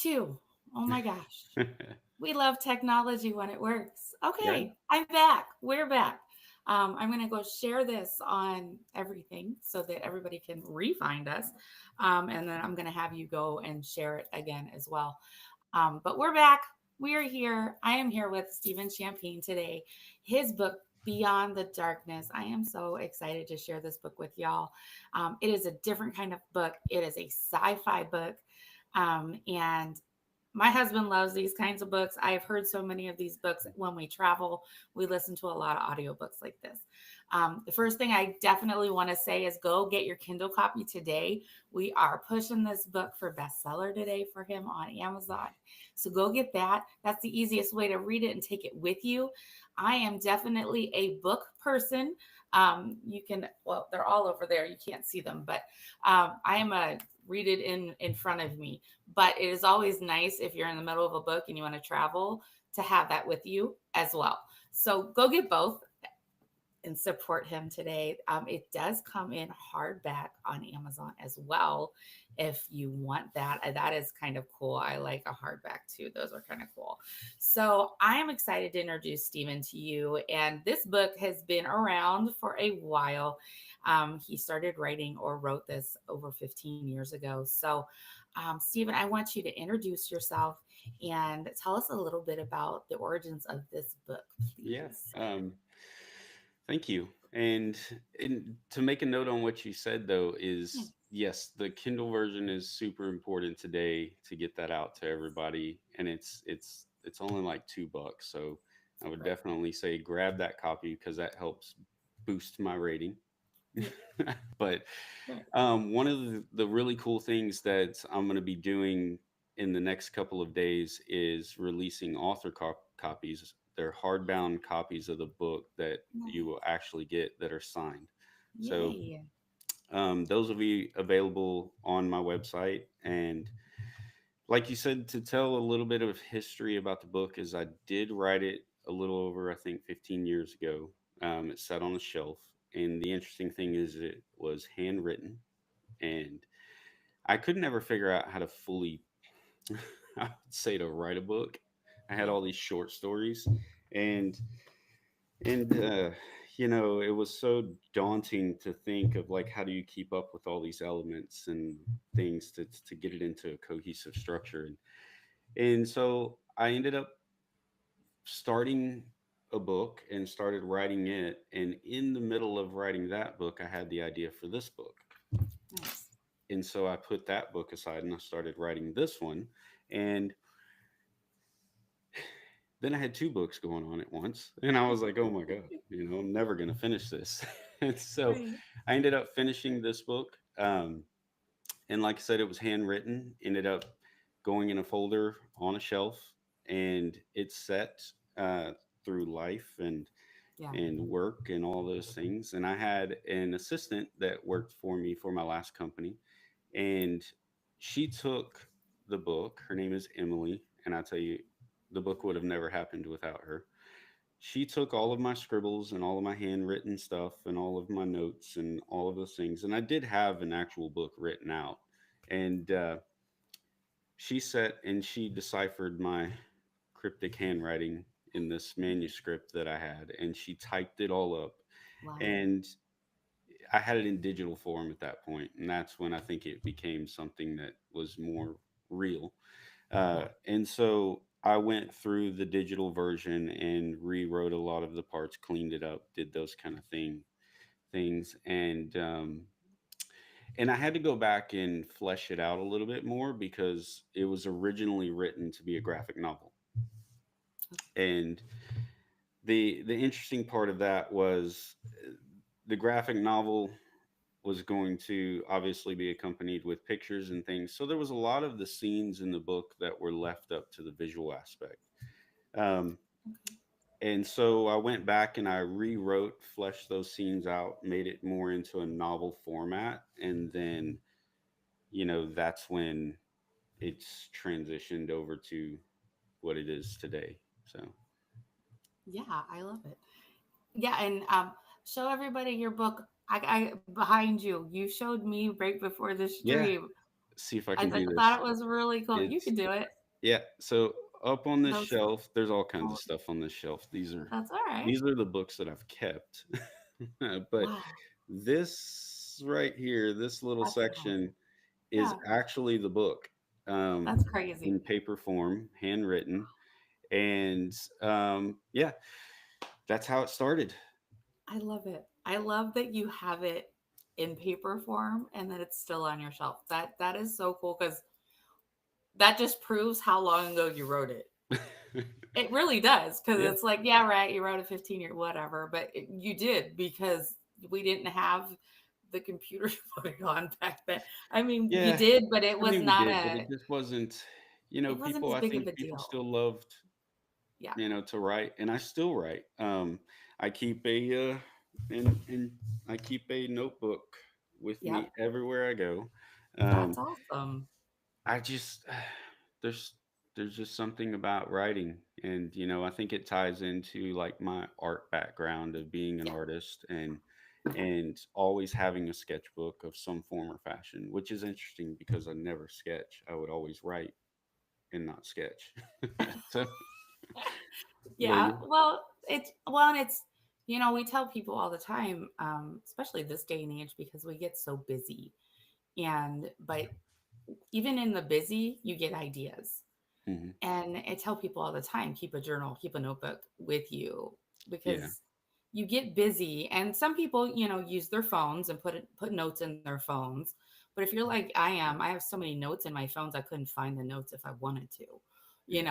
too. Oh my gosh. We love technology when it works. Right? Okay, I'm back. We're back. I'm going to go share this on everything so that everybody can re-find us. And then I'm going to have you go and share it again as well. But we're back. We are here. I am here with Stephen Champagne today. His book, Beyond the Darkness. I am so excited to share this book with y'all. It is a different kind of book, it is a sci fi book. And my husband loves these kinds of books. I've heard so many of these books when we travel. We listen to a lot of audiobooks like this. The first thing I definitely want to say is go get your Kindle copy today. We are pushing this book for bestseller today for him on Amazon. So go get that. That's the easiest way to read it and take it with you. I am definitely a book person. You can, well, they're all over there. You can't see them, but I am a read it in front of me. But it is always nice if you're in the middle of a book and you want to travel to have that with you as well. So go get both and support him today. It does come in hardback on Amazon as well if you want that. That is kind of cool. I like a hardback too. Those are kind of cool. So I am excited to introduce Stephen to you. And this book has been around for a while. He started writing or wrote this over 15 years ago. So, Stephen, I want you to introduce yourself and tell us a little bit about the origins of this book, Yeah. please. Thank you. And to make a note on what you said though is yes, the Kindle version is super important today to get that out to everybody, and it's only like $2. So I would Right. definitely say grab that copy because that helps boost my rating. Yeah. But Right. one of the really cool things that I'm going to be doing in the next couple of days is releasing copies. They're hardbound copies of the book that you will Nice. actually get that are signed. So Yay. those will be available on my website. And like you said, to tell a little bit of history about the book, is I did write it a little over, I think, 15 years ago. It sat on a shelf. And the interesting thing is, it was handwritten. And I could never figure out how to fully, I would say, to write a book. I had Yeah. all these short stories. And and it was so daunting to think of, like, how do you keep up with all these elements and things to get it into a cohesive structure. And so I ended up starting a book and started writing it, and in the middle of writing that book I had the idea for this book. Nice. And so I put that book aside and I started writing this one. And then I had two books going on at once, and I was like, "Oh my god, I'm never gonna finish this." And so Right. I ended up finishing this book, and like I said, it was handwritten. Ended up going in a folder on a shelf, and it's set uh, through life Yeah. and work and all those things. And I had an assistant that worked for me for my last company, and she took the book. Her name is Emily, and I tell you, the book would have never happened without her. She took all of my scribbles and all of my handwritten stuff and all of my notes and all of those things, and I did have an actual book written out. And she sat and she deciphered my cryptic handwriting in this manuscript that I had, and she typed it all up. Wow. And I had it in digital form at that point, and that's when I think it became something that was more real. Yeah. And so I went through the digital version and rewrote a lot of the parts, cleaned it up, did those kind of things, and I had to go back and flesh it out a little bit more because it was originally written to be a graphic novel. And the interesting part of that was, the graphic novel was going to obviously be accompanied with pictures and things. So there was a lot of the scenes in the book that were left up to the visual aspect. Um, Okay. and so I went back and I rewrote, fleshed those scenes out, made it more into a novel format. And then, that's when it's transitioned over to what it is today. So, Yeah, I love it. Yeah, and show everybody your book. I behind you. You showed me right before the yeah. stream. see if I I can do thought this. it was really cool. You It's could do it. Yeah, so up on this Those shelf, there's all kinds of oh, stuff on this shelf. that's all right. These are the books that I've kept. But Wow, this right here, this little that's section amazing. is Yeah, actually the book, that's crazy. in paper form, handwritten. And yeah, that's how it started. I love it. I love that you have it in paper form and that it's still on your shelf. That is so cool because that just proves how long ago you wrote it. It really does because Yeah. it's like, yeah, right, you wrote a 15-year whatever, but you did because we didn't have the computer to put it on back then. I mean, you Yeah. did, but it I was mean, we not did, but a it just wasn't, it wasn't as I big of think a people deal. still loved, Yeah. to write, and I still write. I keep and I keep a notebook with me Yep. everywhere I go. That's Um, awesome. I just there's there's just something about writing, and I think it ties into like my art background of being an Yeah. artist, and always having a sketchbook of some form or fashion, which is interesting because I never sketch. I would always write and not sketch. So, but Yeah. Well, and it's we tell people all the time, especially this day and age, because we get so busy. And but even in the busy, you get ideas. mhm, And I tell people all the time, keep a journal, keep a notebook with you yeah, because you get busy. And some people, use their phones and put notes in their phones. But if you're like I am, I have so many notes in my phones I couldn't find the notes if I wanted to. yeah,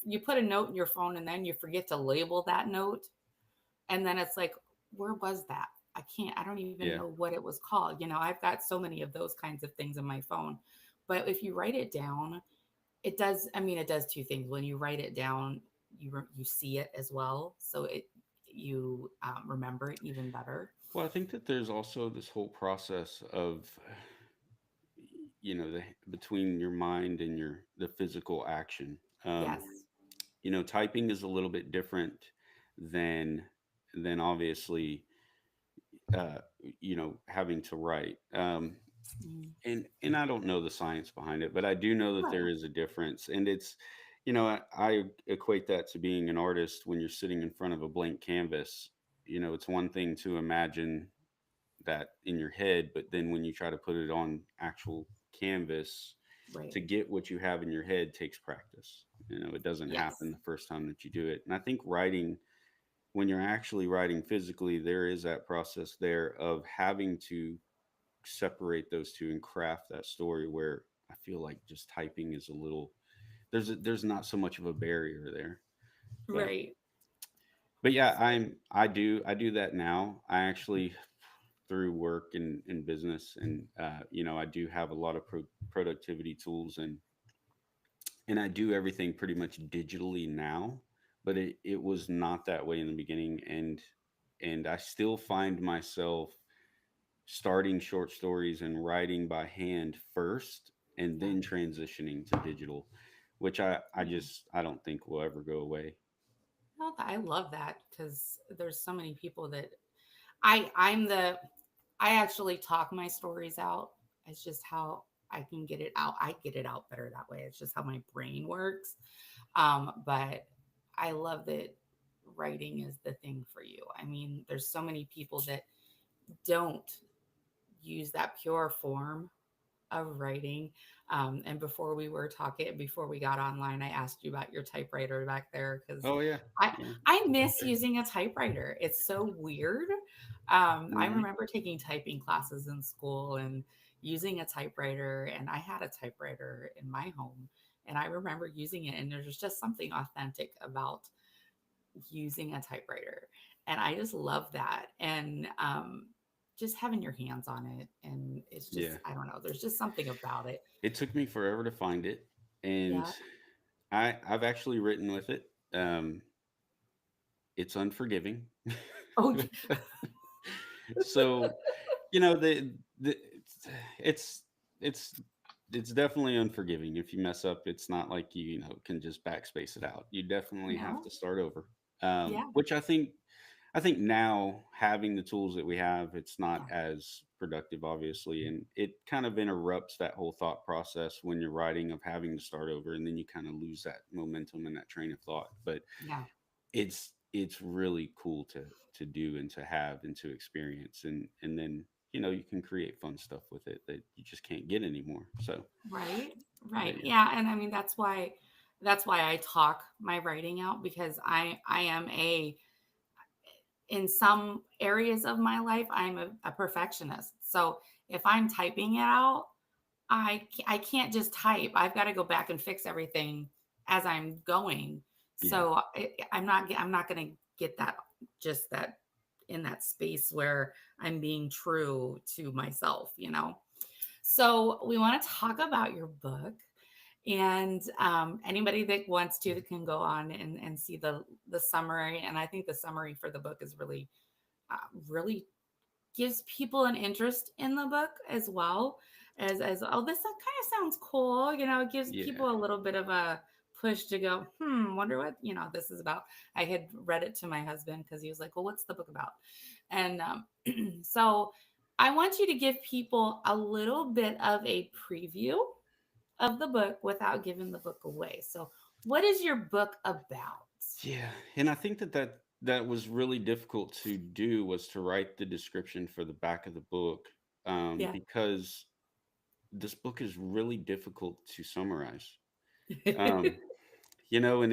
You put a note in your phone and then you forget to label that note. And then it's like, where was that? I don't even yeah. know what it was called. I've got so many of those kinds of things in my phone. But if you write it down, it does. I mean, it does two things. When you write it down, you see it as well, so you remember it even better. Well, I think that there's also this whole process of, between your mind and the physical action. Yes. Typing is a little bit different than obviously, uh, having to write. Mhm. And I don't know the science behind it, but I do know that Right. there is a difference, and it's, I equate that to being an artist. When you're sitting in front of a blank canvas, it's one thing to imagine that in your head, but then when you try to put it on actual canvas, Right. to get what you have in your head takes practice. It doesn't happen Yes. the first time that you do it. And I think writing, when you're actually writing physically, there is that process there of having to separate those two and craft that story, where I feel like just typing is a little, there's not so much of a barrier there. But Right. yeah, I do that now. I actually, through work and business, and I do have a lot of productivity tools, and I do everything pretty much digitally now, but it was not that way in the beginning, and I still find myself starting short stories and writing by hand first and Yeah. then transitioning to digital, which I Yeah. just I don't think will ever go away. No, I love that because there's so many people that I actually talk my stories out. It's just how I can get it out. I get it out better that way. It's just how my brain works. But I love that writing is the thing for you. I mean, there's so many people that don't use that pure form of writing. And before we got online, I asked you about your typewriter back there because Oh yeah. I Yeah. I miss using a typewriter. It's so weird. I Mhm. remember taking typing classes in school and using a typewriter, and I had a typewriter in my home, and I remember using it, and there's just something authentic about using a typewriter, and I just love that. And just having your hands on it, and it's just Yeah. I don't know. There's just something about it. It took me forever to find it, and Yeah. I've actually written with it. It's unforgiving. Oh, So, the it's it's it's definitely unforgiving. If you mess up, it's not like can just backspace it out. You definitely have no. to start over. Yeah. Which I think now, having the tools that we have, it's not Yeah. as productive, obviously, and it kind of interrupts that whole thought process when you're writing of having to start over, and then you kind of lose that momentum and that train of thought. But Yeah. it's really cool to do and to have and to experience, and then you can create fun stuff with it that you just can't get anymore. So, Right. but Right. yeah, Yeah. And I mean, that's why I talk my writing out, because I am in some areas of my life, I'm a perfectionist. So if I'm typing it out, I can't just type. I've got to go back and fix everything as I'm going. yeah, So I'm not going to get that, just that, in that space where I'm being true to myself. So we want to talk about your book, and anybody that wants to can go on and see the summary. And I think the summary for the book is uh, really gives people an interest in the book, as well as, oh, this kind of sounds cool. It gives yeah, people a little bit of a push to go, wonder what this is about. I had read it to my husband because he was like, well, what's the book about? And so I want you to give people a little bit of a preview of the book without giving the book away. So what is your book about? yeah. And I think that was really difficult to do, was to write the description for the back of the book, Yeah. because this book is really difficult to summarize. Um, and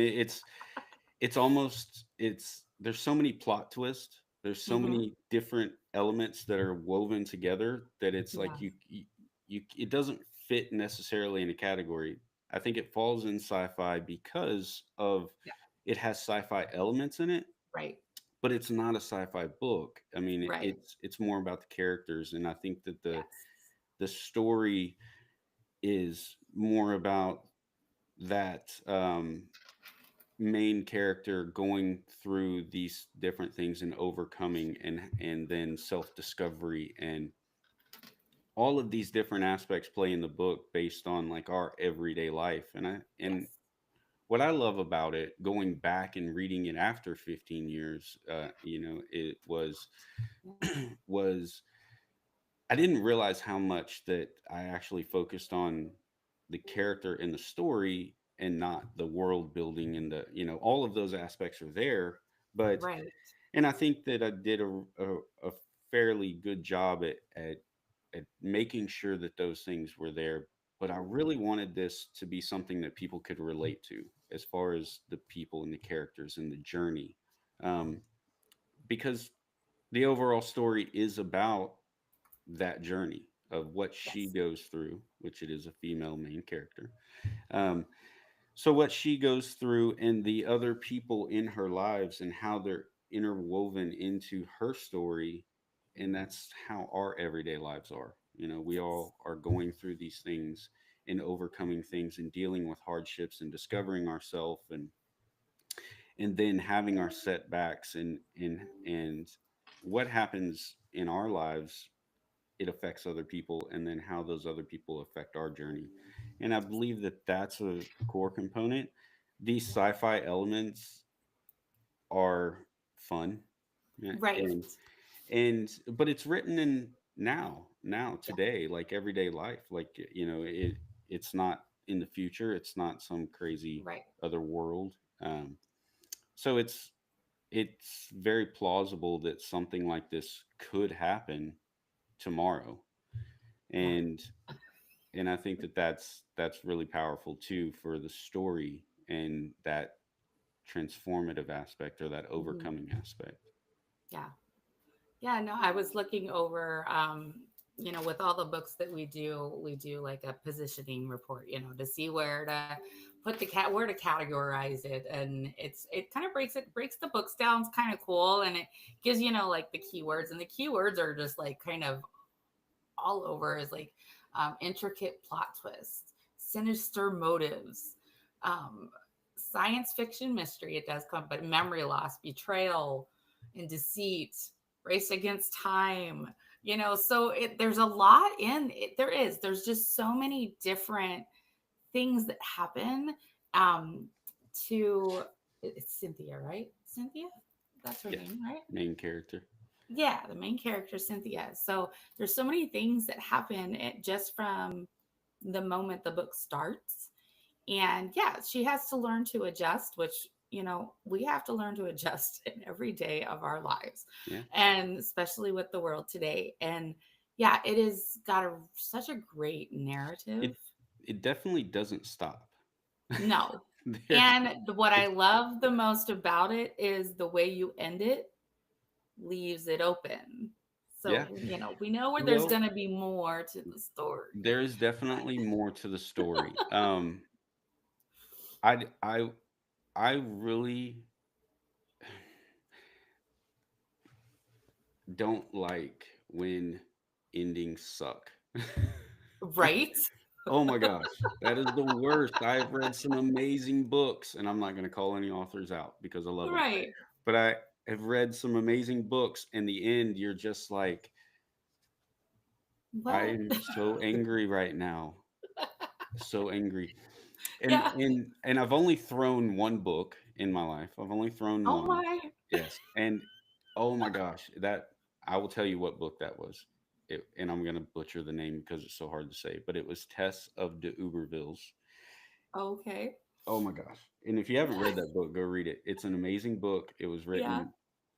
it's almost it's there's so many plot twists, there's so Hmm. many different elements that are woven together that it's like Yeah. it doesn't fit necessarily in a category. I think it falls in sci-fi because of Yeah. it has sci-fi elements in it, Right. but it's not a sci-fi book. I mean, Right. it's more about the characters, and I think that Yes. the story is more about that main character going through these different things and overcoming, and then self-discovery, and all of these different aspects play in the book based on like our everyday life. And Yes. what I love about it, going back and reading it after 15 years, it was I didn't realize how much that I actually focused on the character in the story and not the world building, and all of those aspects are there. But Right. and I think that I did a fairly good job at making sure that those things were there. But I really wanted this to be something that people could relate to, as far as the people and the characters and the journey, um, because the overall story is about that journey of what she Yes. goes through, which it is a female main character. Um, so what she goes through and the other people in her lives and how they're interwoven into her story, and that's how our everyday lives are. We Yes. all are going through these things and overcoming things and dealing with hardships and discovering ourselves, and then having our setbacks, and what happens in our lives, it affects other people, and then how those other people affect our journey. And I believe that that's a core component. These sci-fi elements are fun, Right. and but it's written in now Yeah. today, like everyday life, like it's not in the future, it's not some crazy Right. other world. So it's very plausible that something like this could happen tomorrow. Yeah. And I think that that's really powerful too, for the story and that transformative aspect, or that Hmm. overcoming aspect. Yeah. Yeah. No, I was looking over, with all the books that we do like a positioning report, to see where to put where to categorize it. And it kind of breaks the books down. It's kind of cool. And it gives, like the keywords, and the keywords are just like kind of all over, is like intricate plot twists, sinister motives, um, science fiction mystery. It does come, but memory loss, betrayal, and deceit, race against time. So there's a lot in it. There's just so many different things that happen. Um, to It's Cynthia, right? Cynthia, that's her Yes, name, right? main character. Yeah, the main character, Cynthia. So there's so many things that happen just from the moment the book starts. And yeah, she has to learn to adjust, which, we have to learn to adjust in every day of our lives, Yeah. and especially with the world today. And yeah, it has got such a great narrative. It it definitely doesn't stop. No. There And what I it's love the most about it is the way you end it leaves it open. yeah. So, we know where there's Well, going to be more to the story. there is definitely more to the story. I I really don't like when endings suck. Right? Oh my gosh, that is the worst. I've read some amazing books, and I'm not going to call any authors out because I love them. Right. But I have read some amazing books, and the end, you're just like, What? I'm so angry right now, so angry. And Yeah. and and I've only thrown one book in my life. I've only thrown Oh one. my. Yes, and oh my gosh, that I will tell you what book that was. And I'm gonna butcher the name because it's so hard to say, but it was Tess of the Ubervilles. Okay. Oh my gosh! And if you haven't read that book, go read it. It's an amazing book. It was Yeah. written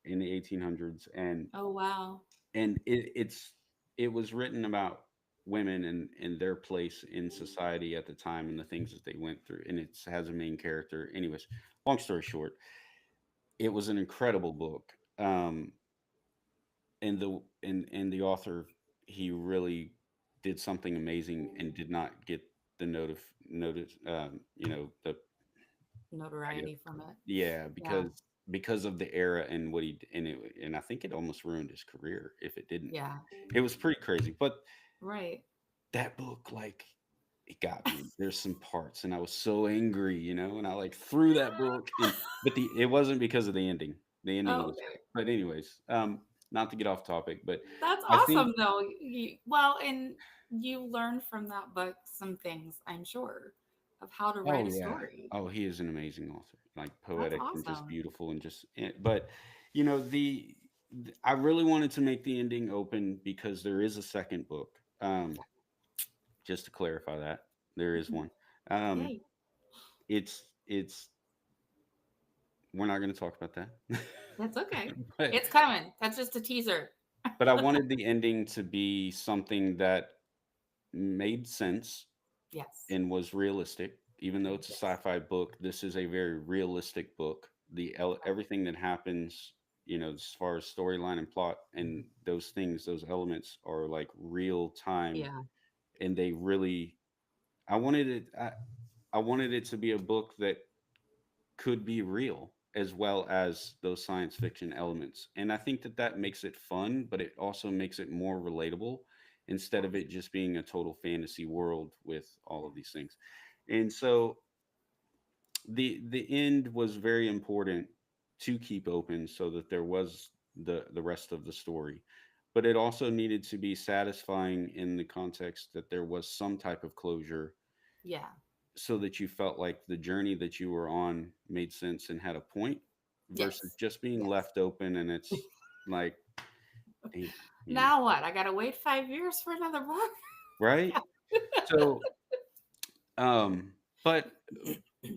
in the 1800s, Oh wow. and it was written about women and their place in society at the time and the things that they went through. And it has a main character. Anyways, long story short, it was an incredible book. And the author, he really did something amazing and did not get the notice, the I guess, Notoriety from it. yeah, Yeah. because of the era and what and I think it almost ruined his career if it didn't. Yeah. It was pretty crazy, but Right. that book, like, it got me. There's some parts, and I was so angry, and I like threw that book, and but it wasn't because of the ending. The ending Oh, was, okay. but anyways, not to get off topic, but That's I think, awesome though. Well, and you learned from that book some things, I'm sure, of how to write oh a yeah, story. oh, he is an amazing author, like That's poetic and just awesome. beautiful and just, but I really wanted to make the ending open because there is a second book. Just to clarify that there is Mhm. one. Um, Yay. it's we're not going to talk about that. That's okay. but It's coming. That's just a teaser. but I wanted the ending to be something that made sense Yes. and was realistic. Even though it's a Yes. sci-fi book, this is a very realistic book. Everything that happens, as far as storyline and plot and those things, those elements are like real time, Yeah. and they really. I wanted it. I wanted it to be a book that could be real as well as those science fiction elements. And I think that that makes it fun, but it also makes it more relatable instead of it just being a total fantasy world with all of these things. And so the end was very important to keep open so that there was the rest of the story. But it also needed to be satisfying in the context that there was some type of closure Yeah. so that you felt like the journey that you were on made sense and had a point versus Yes. just being Yes. left open and it's like, damn, Now what? I gotta wait 5 years for another book? right? Yeah. So, um, but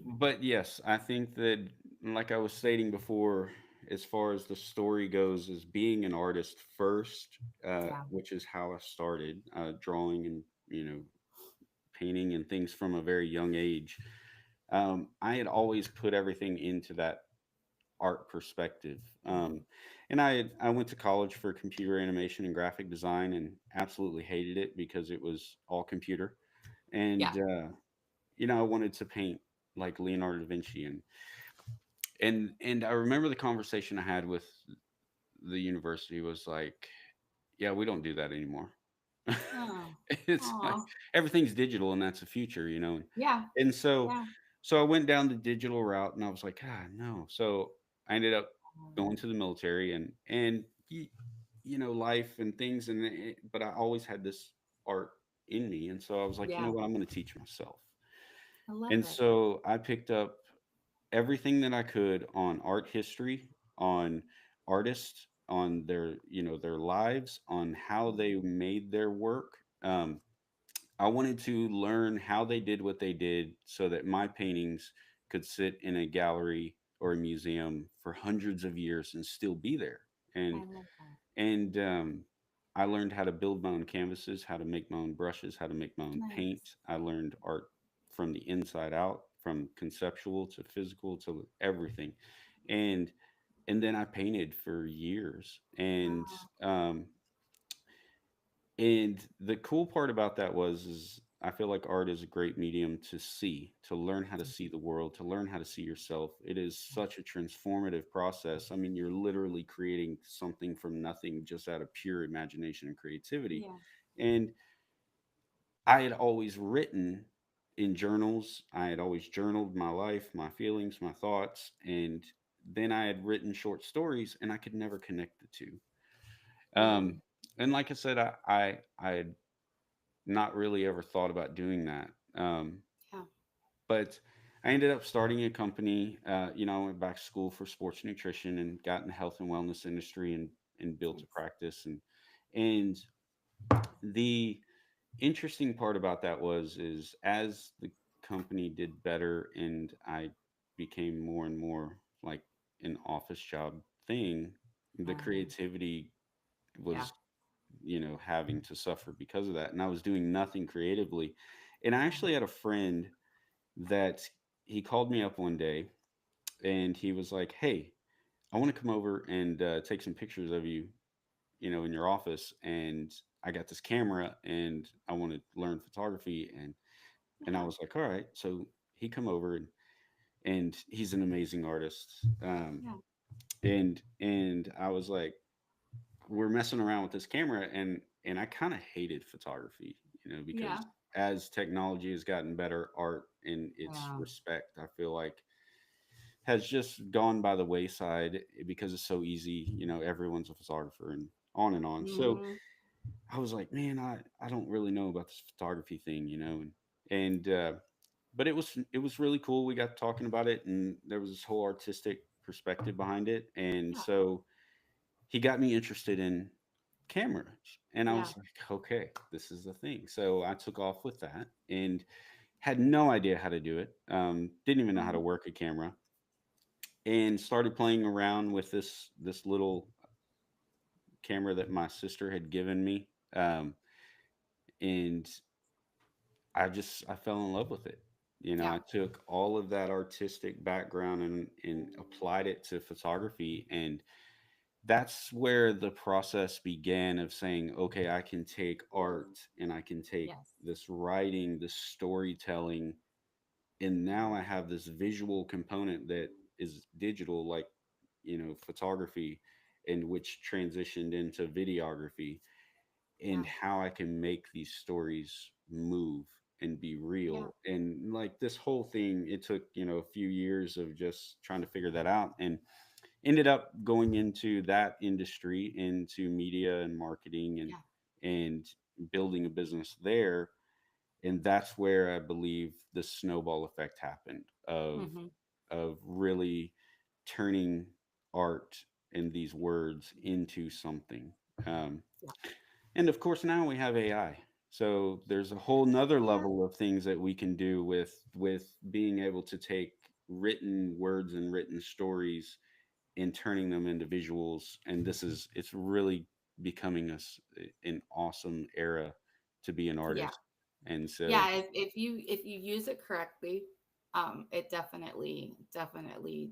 but yes, I think that, like I was stating before, as far as the story goes, is being an artist first, Yeah. which is how I started drawing and painting and things from a very young age. I had always put everything into that art perspective. And I went to college for computer animation and graphic design and absolutely hated it because it was all computer. And Yeah. I wanted to paint like Leonardo da Vinci and I remember the conversation I had with the university was like, yeah, we don't do that anymore. Oh. It's like Oh. everything's digital and that's the future, Yeah. And so Yeah. so I went down the digital route and I was like, God, no. So I ended up Um, going to the military and life and things but I always had this art in me. And so I was like, you know yeah. what, I'm going to teach myself. I love And it. so I picked up everything that I could on art history, on artists, on their, their lives, on how they made their work. I wanted to learn how they did what they did so that my paintings could sit in a gallery or a museum for hundreds of years and still be there. I And love that. and I learned how to build my own canvases, how to make my own brushes, how to make my own paint. Nice. I learned art from the inside out, from conceptual to physical to everything. And and then I painted for years. Wow. And the cool part about that was is I feel like art is a great medium to see, to learn how to see the world, to learn how to see yourself. It is such a transformative process. I mean, you're literally creating something from nothing just out of pure imagination and creativity. Yeah. And I had always written in journals. I had always journaled my life, my feelings, my thoughts, and then I had written short stories and I could never connect the two. Mm. Um, and like I said, I had not really ever thought about doing that. Yeah. But I ended up starting a company. I went back to school for sports nutrition and got in the health and wellness industry and built a Nice. practice. And the interesting part about that was is as the company did better and I became more and more like an office job thing, the Mm. creativity Yeah. was having to suffer because of that. And I was doing nothing creatively. And I Yeah. actually had a friend that he called me up one day and he was like, "Hey, I want to come over and take some pictures of you, in your office. And I got this camera and I want to learn photography." And I Yeah. was like, "All right." So he come over and he's an amazing artist. Yeah. And I was like, we're messing around with this camera and I kind of hated photography, because Yeah. as technology has gotten better, art in its Yeah. respect, I feel like has just gone by the wayside because it's so easy, everyone's a photographer and on and on. So Hmm. I was like, man, I don't really know about this photography thing, and but it was really cool. We got talking about it and there was this whole artistic perspective behind it. And Yeah. so he got me interested in cameras. And I Yeah. was like, okay, this is the thing. So I took off with that and had no idea how to do it. Didn't even know how to Mhm. work a camera and started playing around with this little camera that my sister had given me. And I fell in love with it. Yeah. I took all of that artistic background and applied it to photography. And that's where the process began of saying, okay, I can take art and I can take Yes. this writing, this storytelling, and now I have this visual component that is digital, like, photography, and which transitioned into videography, and Yeah. how I can make these stories move and be Yeah. real. And like this whole thing, it took, a few years of just trying to figure that out. And ended up going into that industry, into media and marketing, and Yeah. and building a business there. And that's where I believe the snowball effect happened Hmm. of really turning art and these words into something. um, Yeah. and of course now we have AI, so there's a whole nother Yeah. level of things that we can do with being able to take written words and written stories and turning them into visuals. And it's really becoming an awesome era to be an Yeah. artist. And so Yeah. If you use it correctly, it definitely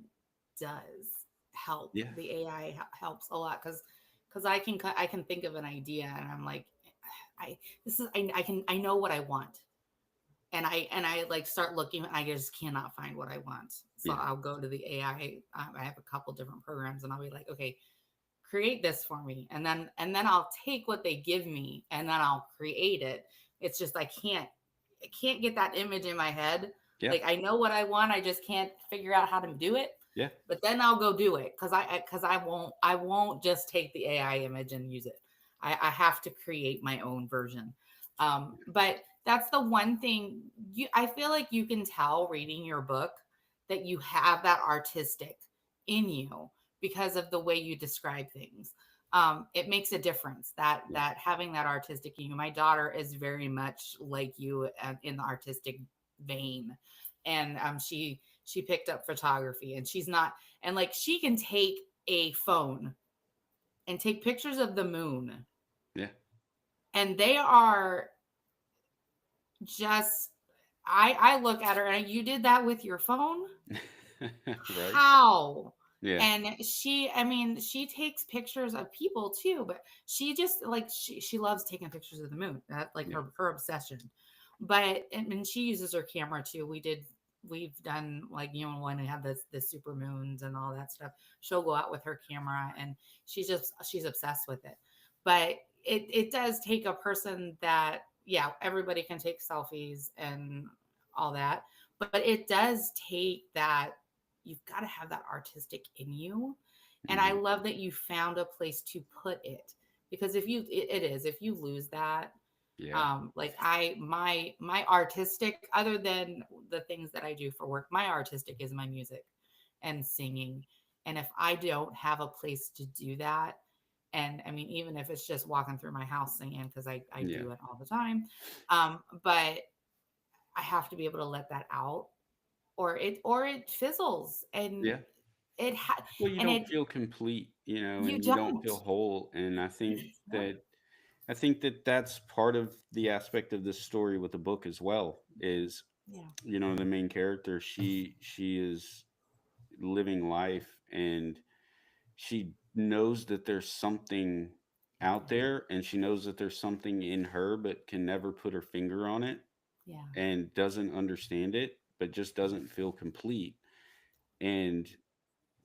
does help. yeah, The AI helps a lot because I can think of an idea and I'm like, I this is I know what I want, and I like start looking and I just cannot find what I want. So yeah, I'll go to the AI. I have a couple different programs and I'll be like, okay, create this for me. And then I'll take what they give me and then I'll create it. It's just I can't get that image in my head. yeah, Like I know what I want, I just can't figure out how to do it. yeah, But then I'll go do it because I won't just take the AI image and use it. I have to create my own version. But that's the one thing I feel like you can tell reading your book that you have that artistic in you because of the way you describe things. It makes a difference that Yeah. that having that artistic in you. My daughter is very much like you in the artistic vein, and she picked up photography, and she's not, and like she can take a phone and take pictures of the moon, Yeah. and they are just, I look at her and you did that with your phone? Right. How? Yeah. And she, I mean, she takes pictures of people too, but she just like she loves taking pictures of the moon. That like Yeah. her obsession. But I mean, she uses her camera too. We've done like, you know, when we have the super moons and all that stuff. She'll go out with her camera and she's obsessed with it. But it does take a person that, yeah, everybody can take selfies and all that, but it does take that, you've got to have that artistic in you. And I Hmm. love that you found a place to put it, because if you it is, if you lose that, Yeah. like my artistic, other than the things that I do for work, my artistic is my music and singing. And if I don't have a place to do that, and I mean, even if it's just walking through my house singing, because I Yeah. do it all the time, but I have to be able to let that out, or it fizzles, and Yeah. it ha- Well, you and don't it feel complete, you and you don't don't. feel whole. And No. I think that that's part of the aspect of this story with the book as well. Is, Yeah. the main character, she is living life, and she knows that there's something out Yeah. there, and she knows that there's something in her, but can never put her finger on it, Yeah. and doesn't understand it, but just doesn't feel complete. And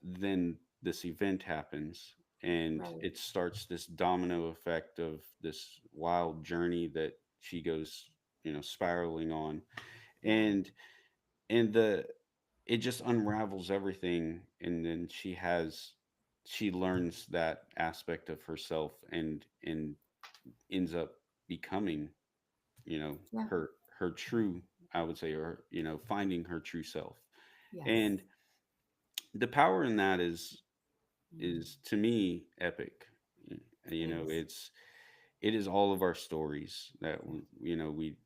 then this event happens, and Right. it starts this domino effect of this wild journey that she goes, spiraling on. Yeah. And and the it just unravels everything, and then she learns that aspect of herself, and ends up becoming, Yeah. her true, I would say, or finding her true self. Yes. And the power in that Mm. is to me epic. Y- It You know, is. it is all of our stories that Yeah. we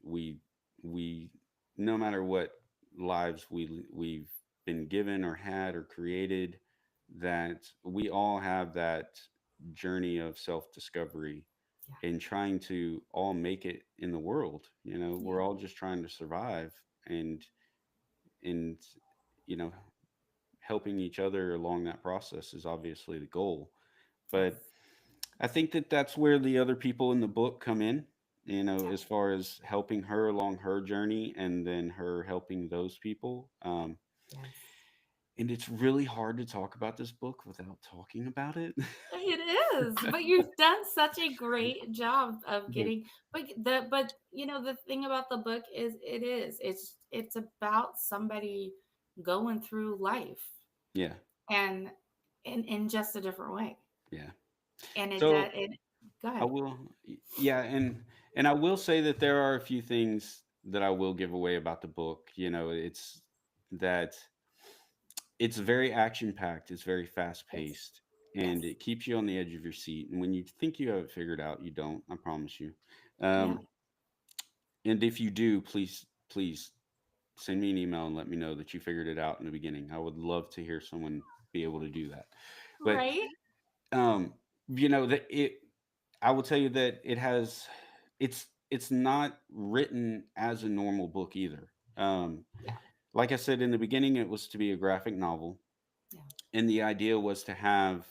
no matter what lives we've been given or had or created, that we all have that journey of self-discovery Yeah. and trying to all make it in the world. We're Yeah. all just trying to survive, and you know helping each other along that process is obviously the goal. Yes. But I think that that's where the other people in the book come in, Yeah. as far as helping her along her journey, and then her helping those people. Yes. And it's really hard to talk about this book without talking about it. It is, but you've done such a great job of But getting, but you know, the thing about the book is it's about somebody going through life, yeah, and in just a different way. yeah. And it So that it go I ahead. will, yeah, and I will say that there are a few things that I will give away about the book. It's that it's very action packed, it's very fast Yes. paced, Yes. and it keeps you on the edge of your seat. And when you think you have it figured out, you don't. I promise you. Yeah. Um, and if you do, please send me an email and let me know that you figured it out in the beginning. I would love to hear someone be able to do that. But Right? um, that it. I will tell you that it's not written as a normal book either. Yeah. Like I said in the beginning, it was to be a graphic novel, Yeah. and the idea was to have,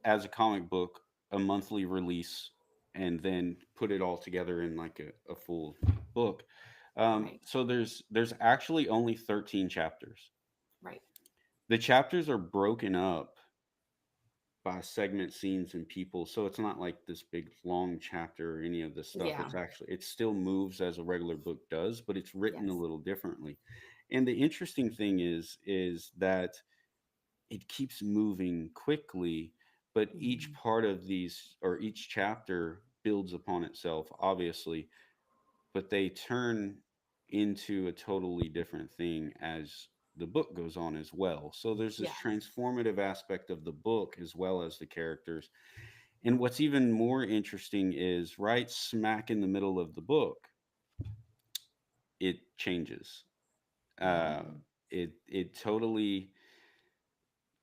as a comic book, a monthly release, and then put it all together in like a full book. Right. So there's actually only 13 chapters. Right. The chapters are broken up by segment scenes and people, so it's not like this big long chapter or any of this stuff. Yeah. It still moves as a regular book does, but it's written a Yes. little differently. And the interesting thing is that it keeps moving quickly, but each Mhm. part of these, or each chapter, builds upon itself, obviously, but they turn into a totally different thing as the book goes on as well. So there's this Yeah. transformative aspect of the book as well as the characters. And what's even more interesting is right smack in the middle of the book, it changes. Uh, Mm. it totally,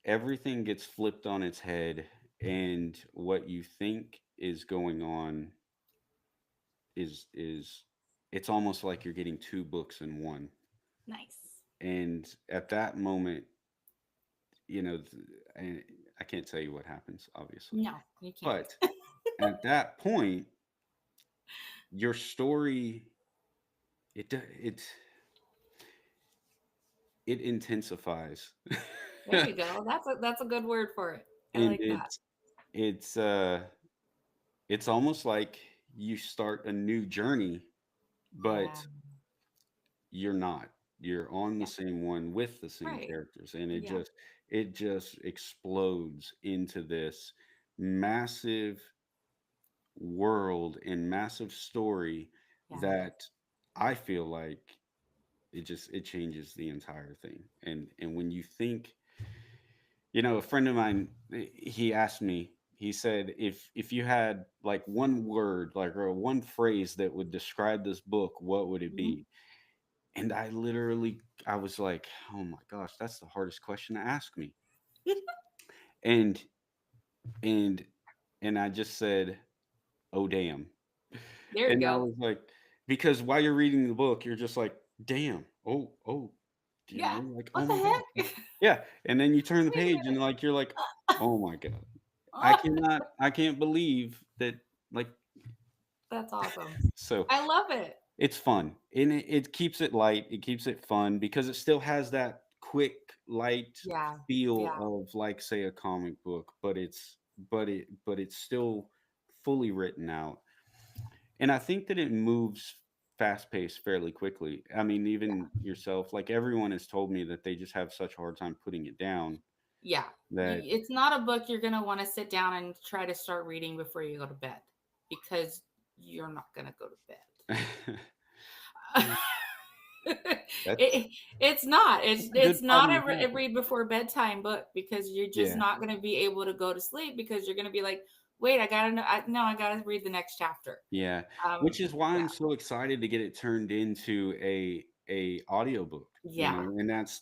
everything gets flipped on its head, and what you think is going on is it's almost like you're getting two books in one. Nice. And at that moment, you know, I, I can't tell you what happens, obviously, No, you can't. but at that point, your story it it intensifies, There you go. That's a good word for it. I and like that. it's it's almost like you start a new journey, Yeah. but you're not. You're on the Yeah. same one with the same Right. characters, and Yeah. it just explodes into this massive world and massive story Yeah. that I feel like it changes the entire thing. And when you think, a friend of mine, he asked me, he said, if you had like one word, like, or one phrase that would describe this book, what would it Mhm. be? And I was like, oh my gosh, that's the hardest question to ask me. And and and I just said, oh damn. There you And I go. was like, because while you're reading the book, you're just like, damn, oh, Yeah. like, oh What the my gosh. heck? Yeah. And then you turn the Wait a page and minute. like you're like, oh my God. Oh, I can't believe that, like, that's awesome. so I love it. it's fun. And it keeps it light, it keeps it fun because it still has that quick, light Yeah. feel Yeah. of, like, say, a comic book, but it's still fully written out. And I think that it moves fast paced fairly quickly. I mean, even yourself, like, everyone has told me that they just have such a hard time putting it down Yeah. that It's not a book you're going to want to sit down and try to start reading before you go to bed because you're not going to go to bed. that's It's not. It's a good it's not problem to a have. read before bedtime book because you're just Yeah. not going to be able to go to sleep because you're going to be like, wait, I gotta know. No, I gotta read the next chapter. Yeah. Um, Which is why yeah, I'm so excited to get it turned into a audiobook, yeah, and that's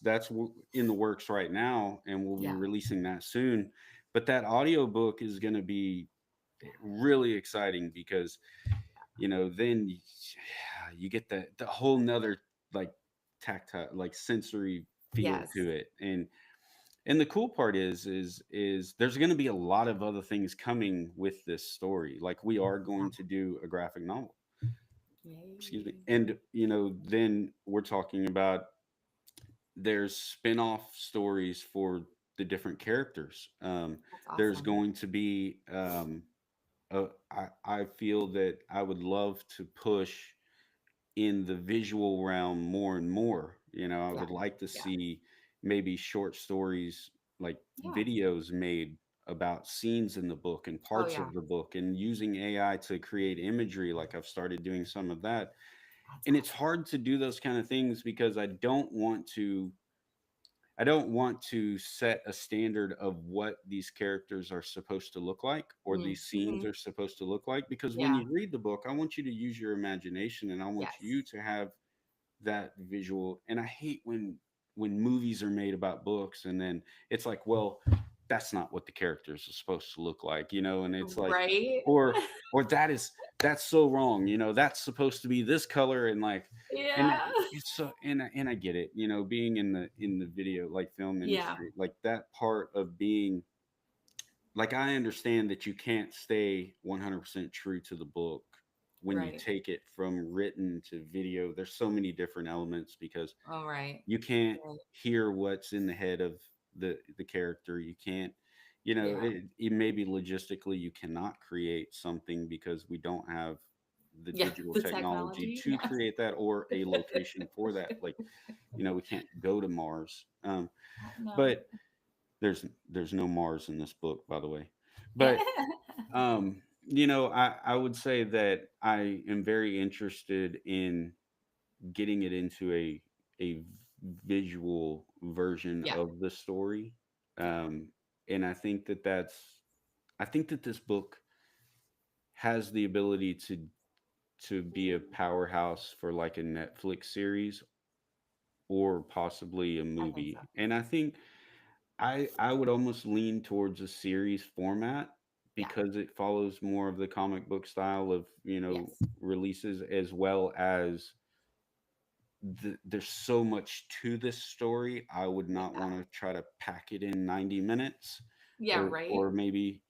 in the works right now, and we'll be yeah, releasing that soon. But that audiobook is going to be really exciting because, then you get the whole nother, like, tactile, like, sensory feel yes, to it. And the cool part is there's going to be a lot of other things coming with this story. Like, we are yeah. going to do a graphic novel, excuse me. Yay. And, then we're talking about, there's spin-off stories for the different characters. That's There's awesome. going to be, I feel that I would love to push in the visual realm more and more. I Yeah, would like to yeah, see maybe short stories, like yeah. videos made about scenes in the book and Oh parts yeah, of the book, and using AI to create imagery. Like, I've started doing some of that. that's And it's awesome. hard to do those kind of things because I don't want to set a standard of what these characters are supposed to look like, or these scenes Mm-hmm. are supposed to look like, because when Yeah. you read the book, I want you to use your imagination, and I want you Yes. to have that visual. And I hate when movies are made about books and then it's like, well, that's not what the characters are supposed to look like, and it's like, Right. or that's so wrong, that's supposed to be this color, and like, and Yeah. it's so, and I get it, being in the video, like, film Yeah. industry, like, that part of being, like, I understand that you can't stay 100% true to the book when you Right. take it from written to video. There's so many different elements because All right. you can't Right. hear what's in the head of the character. You can't, Yeah. it maybe logistically you cannot create something because we don't have the Yeah. digital The technology technology. to Yes. create that, or a location for that. Like, we can't go to Mars. No. But there's no Mars in this book, by the way. But I would say that I am very interested in getting it into a visual version Yeah. of the story. Yeah. Um, and I think that this book has the ability to be a powerhouse for like a Netflix series or possibly a I think so. movie. And I think I would almost lean towards a series format Yeah. because it follows more of the comic book style of, Yes. releases, as well as there's so much to this story. I would not Yeah. want to try to pack it in 90 minutes Yeah. Right. or maybe,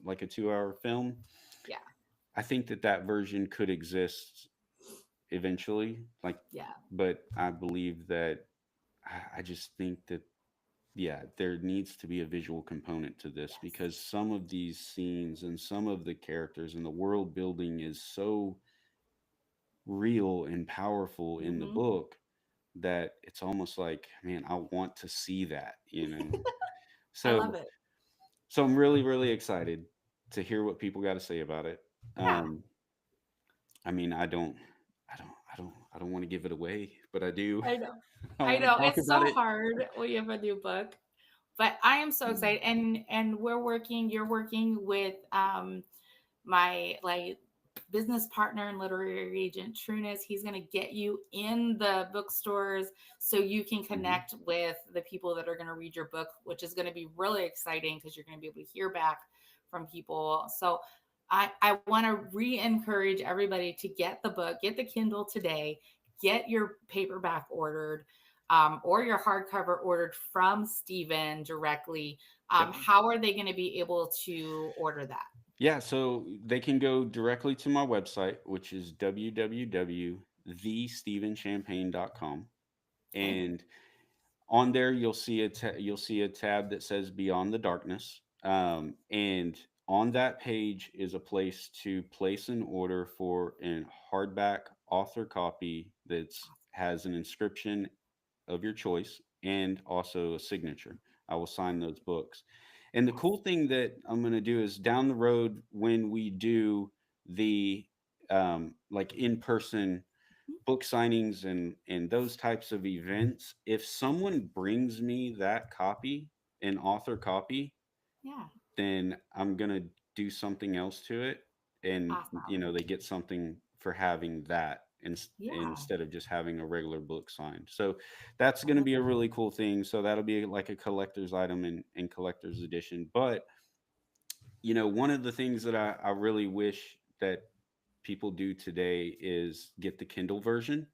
like a 2-hour film. Yeah. I think that that version could exist eventually, like, Yeah. but I believe that I just think that, yeah, there needs to be a visual component to this Yes. because some of these scenes and some of the characters and the world building is so real and powerful in the Hmm. book that it's almost like, man, I want to see that. I love So, it. so I'm really, really excited to hear what people got to say about it. Yeah. Um, I mean, I don't want to give it away, but I do. I know. I I want to know. talk It's about so it. hard when you have a new book. But I am so excited. And you're working with my like business partner and literary agent Trunis. He's going to get you in the bookstores so you can Mhm. connect with the people that are going to read your book, which is going to be really exciting because you're going to be able to hear back from people. So I want to re-encourage everybody to get the book, get the Kindle today, get your paperback ordered, or your hardcover ordered from Stephen directly. Yep. How are they going to be able to order that? Yeah, so they can go directly to my website, which is www.thestephenchampagne.com. Okay. And on there you'll see a tab that says Beyond the Darkness. And on that page is a place to place an order for a hardback author copy that has an inscription of your choice and also a signature. I will sign those books. And the Yes. cool thing that I'm going to do is down the road when we do the like in person Mhm. book signings and those types of events, if someone brings me that copy, an author copy, Yeah. then I'm going to do something else to it, and Awesome. they get something for having that Yeah. instead of just having a regular book signed. So that's I going to love be a it. really cool thing. So that'll be like a collector's item and collector's edition. But one of the things that I really wish that people do today is get the Kindle version.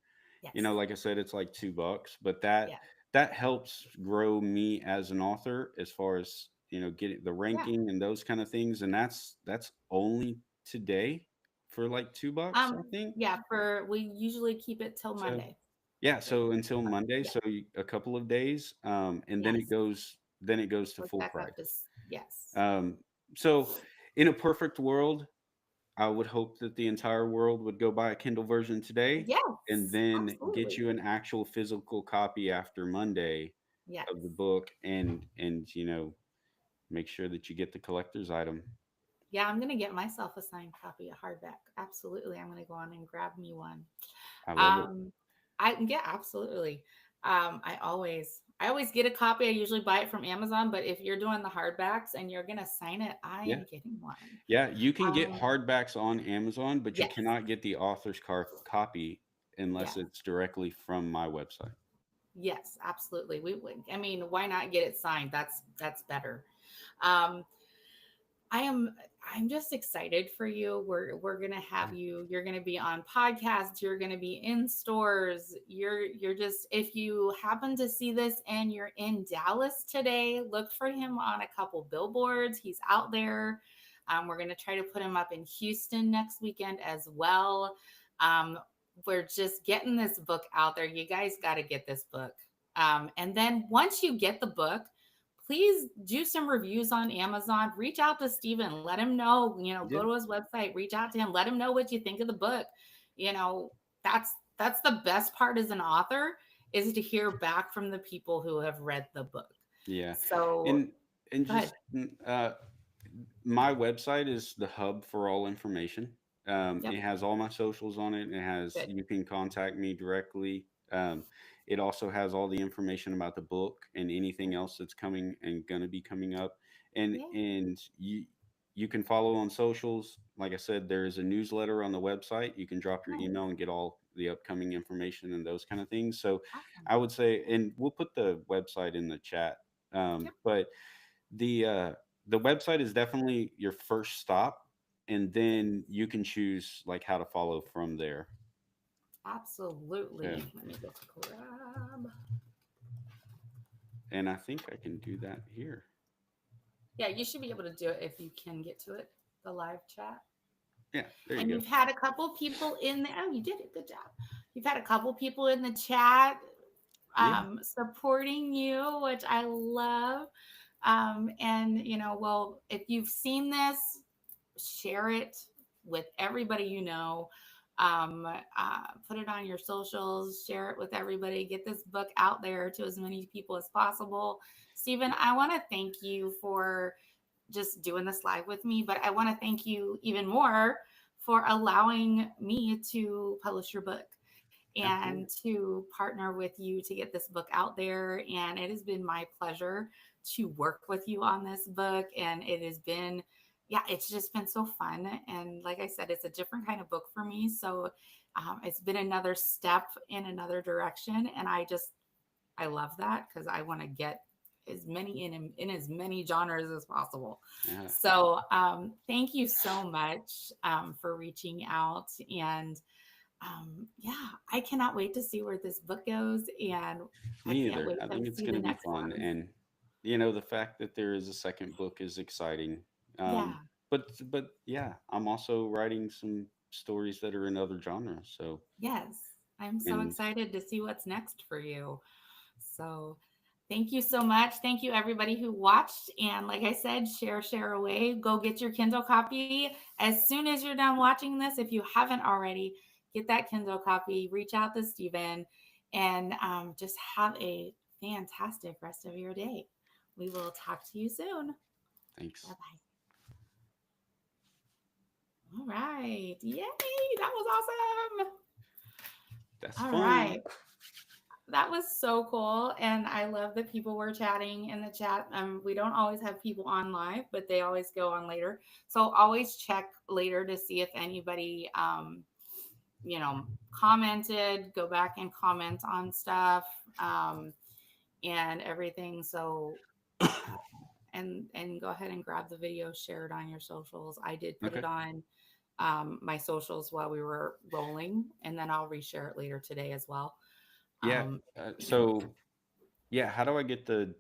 Yes. Like I said, it's like $2, but that Yeah. that helps grow me as an author as far as getting the Yeah. ranking and those kind of things. And that's only today for like $2, I think. Yeah, for we usually keep it till So Monday. yeah, Like, so until Monday, yeah. so a couple of days, and Yes. then it goes to Goes full back up price. to yes. Um, so in a perfect world, I would hope that the entire world would go buy a Kindle version today and Yes. then get Absolutely. you an actual physical copy after Monday Yes. of the book, and make sure that you get the collector's item. Yeah, I'm gonna get myself a signed copy, a hardback. Absolutely. I'm gonna go on and grab me one. I love it. Um, yeah, absolutely. I always get a copy. I usually buy it from Amazon, but if you're doing the hardbacks and you're gonna sign it, I Yeah. am getting one. Yeah, you can get Um, hardbacks on Amazon, but you yes, cannot get the author's copy unless yes, it's directly from my website. yes, absolutely. We would. I mean, why not get it signed? That's better. Um, I am I'm just excited for you. We're gonna Yeah. have you. You're gonna be on podcasts. You're gonna be in stores. You're just if you happen to see this and you're in Dallas today, look for him on a couple billboards. He's out there. We're gonna try to put him up in Houston next weekend as well. Um, we're just getting this book out there. You guys got to get this book. And then once you get the book, please do some reviews on Amazon. Reach out to Steven. Let him know, go Yeah. to his website, reach out to him, let him know what you think of the book. You know, that's the best part as an author is to hear back from the people who have read the book. Yeah. So And go ahead. just my website is the hub for all information. Yep. It has all my socials on it. It has Good. you can contact me directly. It also has all the information about the book and anything else that's coming and going to be coming up. Yeah. And you can follow on socials. Like I said, there is a newsletter on the website. You can drop your Nice. email and get all the upcoming information and those kind of things. So Awesome. I would say, and we'll put the website in the chat. Yep. But the uh, the website is definitely your first stop, and then you can choose like how to follow from there. Yeah, Absolutely. Let me just grab. and I think I can do that here. Yeah, you should be able to do it if you can get to it, the live chat. Yeah, there you And go. you've had a couple people in there. Oh, you did it. Good job. You've had a couple people in the chat Yeah, supporting you, which I love. And, well, if you've seen this, share it with everybody you know. Put it on your socials, share it with everybody, get this book out there to as many people as possible. Stephen, I want to thank you for just doing this live with me, but I want to thank you even more for allowing me to publish your book and absolutely. to partner with you to get this book out there. And it has been my pleasure to work with you on this book. And it has been, yeah, it's just been so fun. And like I said, it's a different kind of book for me. So it's been another step in another direction. And I love that because I want to get as many in as many genres as possible. Yeah, So thank you so much for reaching out. And yeah, I cannot wait to see where this book goes, and I me can't either. wait I to think it's see going the to be next fun, ones. and the fact that there is a second book is exciting. Yeah, But yeah, I'm also writing some stories that are in other genres. So yes, I'm so and excited to see what's next for you. So, thank you so much. Thank you, everybody who watched. And like I said, share away. Go get your Kindle copy as soon as you're done watching this. If you haven't already, get that Kindle copy. Reach out to Stephen and just have a fantastic rest of your day. We will talk to you soon. Bye thanks. bye. All right. Yay. That was awesome. That's All fun. right. That was so cool. And I love that people were chatting in the chat. We don't always have people on live, but they always go on later. So always check later to see if anybody, commented, go back and comment on stuff and everything. So, uh, and go ahead and grab the video, share it on your socials. I did put it Okay. on my socials while we were rolling, and then I'll reshare it later today as well. Yeah. Um, So yeah, how do I get the